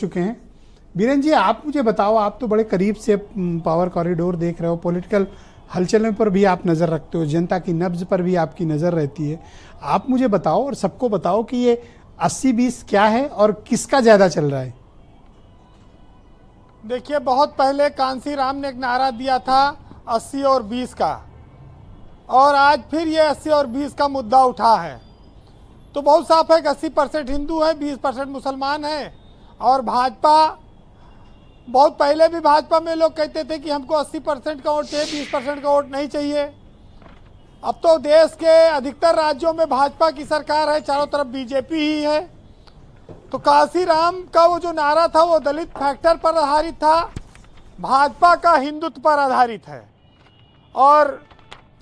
चुके हैं। बीरेन जी, आप मुझे बताओ, आप तो बड़े करीब से पावर कॉरिडोर देख रहे हो, पॉलिटिकल हलचलों पर भी आप नज़र रखते हो, जनता की नब्ज पर भी आपकी नज़र रहती है। आप मुझे बताओ और सबको बताओ कि ये 80-20 क्या है और किसका ज़्यादा चल रहा है। देखिए, बहुत पहले कांसी राम ने एक नारा दिया था 80 और 20 का, और आज फिर ये 80 और 20 का मुद्दा उठा है। तो बहुत साफ है कि 80% हिंदू है, 20% मुसलमान है। और भाजपा, बहुत पहले भी भाजपा में लोग कहते थे कि हमको 80% का वोट चाहिए, 20% का वोट नहीं चाहिए। अब तो देश के अधिकतर राज्यों में भाजपा की सरकार है, चारों तरफ बीजेपी ही है। तो कांसी राम का वो जो नारा था वो दलित फैक्टर पर आधारित था, भाजपा का हिंदुत्व पर आधारित है। और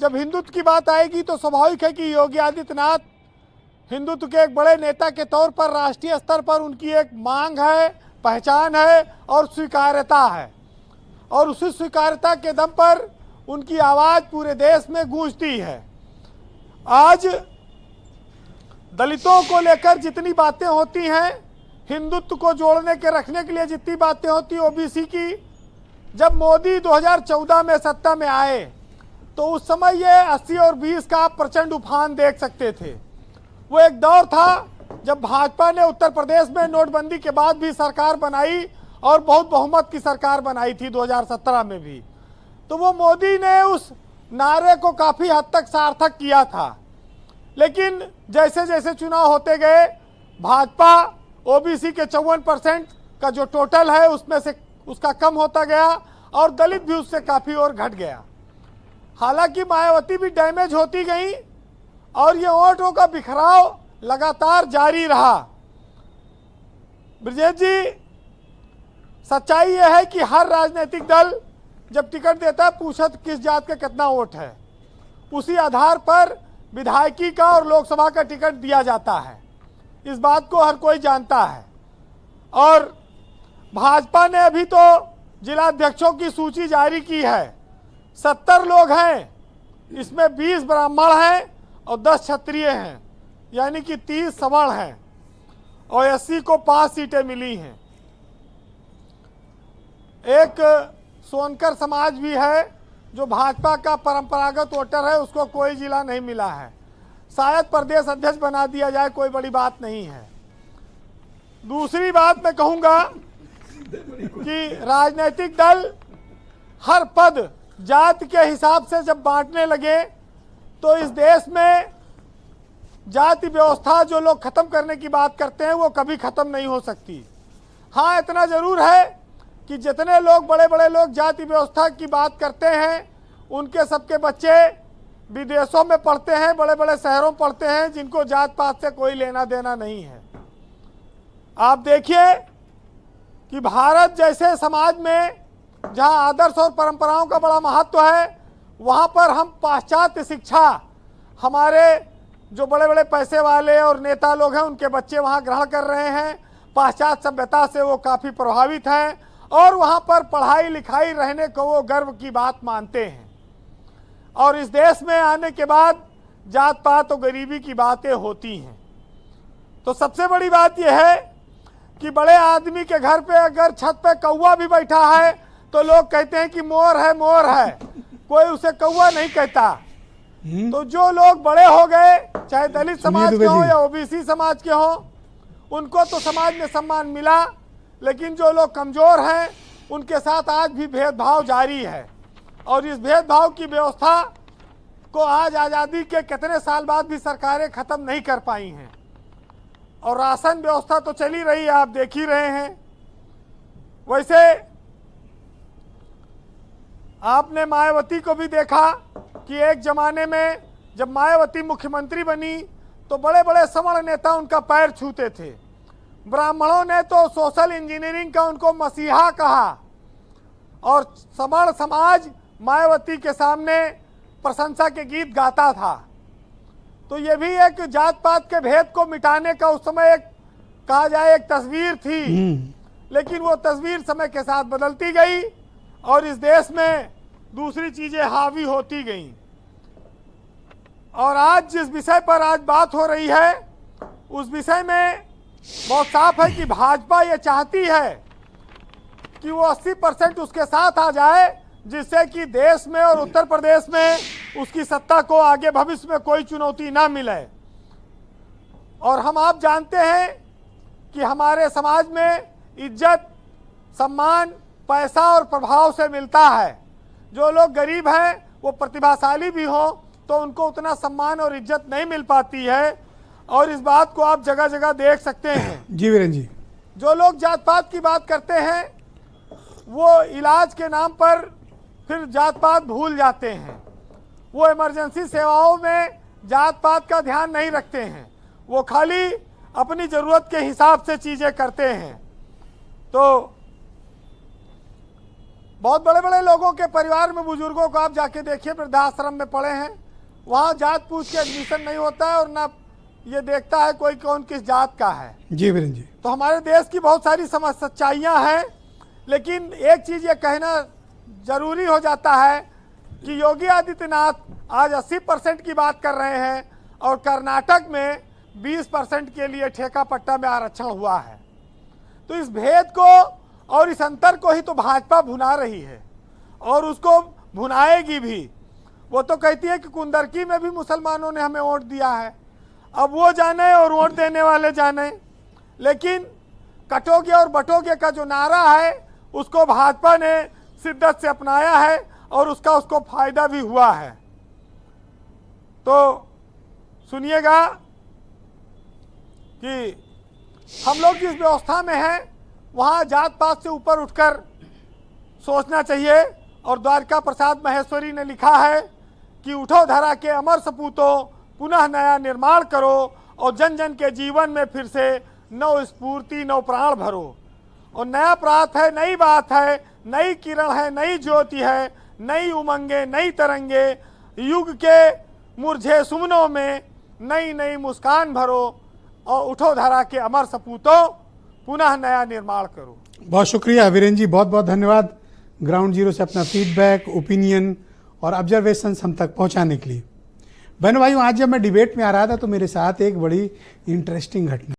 जब हिंदुत्व की बात आएगी तो स्वाभाविक है कि योगी आदित्यनाथ हिंदुत्व के एक बड़े नेता के तौर पर राष्ट्रीय स्तर पर उनकी एक मांग है, पहचान है और स्वीकार्यता है। और उसी स्वीकार्यता के दम पर उनकी आवाज़ पूरे देश में गूंजती है। आज दलितों को लेकर जितनी बातें होती हैं, हिंदुत्व को जोड़ने के रखने के लिए जितनी बातें होती ओबीसी की, जब मोदी 2014 में सत्ता में आए तो उस समय ये 80 और 20 का आप प्रचंड उफान देख सकते थे। वो एक दौर था जब भाजपा ने उत्तर प्रदेश में नोटबंदी के बाद भी सरकार बनाई और बहुत बहुमत की सरकार बनाई थी 2017 में भी। तो वो मोदी ने उस नारे को काफ़ी हद तक सार्थक किया था। लेकिन जैसे जैसे चुनाव होते गए, भाजपा ओबीसी के 54% का जो टोटल है उसमें से उसका कम होता गया और दलित भी उससे काफ़ी और घट गया। हालांकि मायावती भी डैमेज होती गई और ये वोटों का बिखराव लगातार जारी रहा। ब्रजेश जी, सच्चाई यह है कि हर राजनीतिक दल जब टिकट देता है पूछता किस जात का कितना वोट है, उसी आधार पर विधायकी का और लोकसभा का टिकट दिया जाता है। इस बात को हर कोई जानता है। और भाजपा ने अभी तो जिलाध्यक्षों की सूची जारी की है। 70 लोग हैं, इसमें 20 ब्राह्मण हैं और 10 क्षत्रिय हैं, यानी कि 30 सवर्ण हैं और एससी को 5 सीटें मिली हैं। एक सोनकर समाज भी है जो भाजपा का परंपरागत वोटर है, उसको कोई जिला नहीं मिला है। शायद प्रदेश अध्यक्ष बना दिया जाए, कोई बड़ी बात नहीं है। दूसरी बात मैं कहूँगा कि राजनीतिक दल हर पद जाति के हिसाब से जब बांटने लगे तो इस देश में जाति व्यवस्था जो लोग खत्म करने की बात करते हैं वो कभी खत्म नहीं हो सकती। हाँ, इतना जरूर है कि जितने लोग बड़े बड़े लोग जाति व्यवस्था की बात करते हैं, उनके सबके बच्चे विदेशों में पढ़ते हैं, बड़े बड़े शहरों में पढ़ते हैं, जिनको जात पात से कोई लेना देना नहीं है। आप देखिए कि भारत जैसे समाज में जहाँ आदर्श और परंपराओं का बड़ा महत्व है, वहाँ पर हम पाश्चात्य शिक्षा, हमारे जो बड़े बड़े पैसे वाले और नेता लोग हैं उनके बच्चे वहाँ ग्रहण कर रहे हैं। पाश्चात्य सभ्यता से वो काफ़ी प्रभावित हैं और वहाँ पर पढ़ाई लिखाई रहने को वो गर्व की बात मानते हैं। और इस देश में आने के बाद जात पात और गरीबी की बातें होती हैं। तो सबसे बड़ी बात यह है कि बड़े आदमी के घर पे अगर छत पे कौवा भी बैठा है तो लोग कहते हैं कि मोर है, मोर है, कोई उसे कौवा नहीं कहता। तो जो लोग बड़े हो गए, चाहे दलित समाज के हों या ओबीसी समाज के हों, उनको तो समाज में सम्मान मिला, लेकिन जो लोग कमजोर हैं उनके साथ आज भी भेदभाव जारी है। और इस भेदभाव की व्यवस्था को आज आज़ादी के कितने साल बाद भी सरकारें ख़त्म नहीं कर पाई हैं। और राशन व्यवस्था तो चली रही है, आप देख ही रहे हैं। वैसे आपने मायावती को भी देखा कि एक ज़माने में जब मायावती मुख्यमंत्री बनी तो बड़े बड़े सवर्ण नेता उनका पैर छूते थे। ब्राह्मणों ने तो सोशल इंजीनियरिंग का उनको मसीहा कहा और सवर्ण समाज मायावती के सामने प्रशंसा के गीत गाता था। तो ये भी एक जात पात के भेद को मिटाने का उस समय एक कहा जाए एक तस्वीर थी, लेकिन वो तस्वीर समय के साथ बदलती गई और इस देश में दूसरी चीजें हावी होती गईं। और आज जिस विषय पर आज बात हो रही है उस विषय में बहुत साफ है कि भाजपा ये चाहती है कि वो 80% उसके साथ आ जाए, जिससे कि देश में और उत्तर प्रदेश में उसकी सत्ता को आगे भविष्य में कोई चुनौती ना मिले। और हम आप जानते हैं कि हमारे समाज में इज्जत, सम्मान, पैसा और प्रभाव से मिलता है। जो लोग गरीब हैं वो प्रतिभाशाली भी हो तो उनको उतना सम्मान और इज्जत नहीं मिल पाती है, और इस बात को आप जगह जगह देख सकते हैं। जी वीरेंद्र जी, जो लोग जात पात की बात करते हैं वो इलाज के नाम पर फिर जात पात भूल जाते हैं। वो इमरजेंसी सेवाओं में जात पात का ध्यान नहीं रखते हैं, वो खाली अपनी ज़रूरत के हिसाब से चीज़ें करते हैं। तो बहुत बड़े बड़े लोगों के परिवार में बुजुर्गों को आप जाके देखिए, वृद्धाश्रम में पड़े हैं, वहाँ जात पूछ के एडमिशन नहीं होता है और ना ये देखता है कोई कौन किस जात का है। जी वीरेंद्र जी, तो हमारे देश की बहुत सारी सच्चाइयाँ हैं, लेकिन एक चीज़ ये कहना जरूरी हो जाता है कि योगी आदित्यनाथ आज 80% की बात कर रहे हैं और कर्नाटक में 20% के लिए ठेका पट्टा में आरक्षण हुआ है। तो इस भेद को और इस अंतर को ही तो भाजपा भुना रही है और उसको भुनाएगी भी। वो तो कहती है कि कुंदरकी में भी मुसलमानों ने हमें वोट दिया है, अब वो जाने और वोट देने वाले जाने। लेकिन कटोगे और बटोगे का जो नारा है उसको भाजपा ने शिद्दत से अपनाया है और उसको फायदा भी हुआ है। तो सुनिएगा कि हम लोग जिस व्यवस्था में हैं वहाँ जात पात से ऊपर उठकर सोचना चाहिए। और द्वारका प्रसाद महेश्वरी ने लिखा है कि उठो धरा के अमर सपूतों, पुनः नया निर्माण करो और जन जन के जीवन में फिर से नव स्फूर्ति, नव प्राण भरो। और नया प्रात है, नई बात है, नई किरण है, नई ज्योति है, नई उमंगे, नई तरंगे, युग के मुरझे सुमनों में नई नई मुस्कान भरो और उठो धरा के अमर सपूतों, पुनः नया निर्माण करो। बहुत शुक्रिया वीरेंद्र जी, बहुत बहुत धन्यवाद ग्राउंड जीरो से अपना फीडबैक, ओपिनियन और ऑब्जर्वेशंस हम तक पहुंचाने के लिए। बहनों भाइयों, आज जब मैं डिबेट में आ रहा था तो मेरे साथ एक बड़ी इंटरेस्टिंग घटना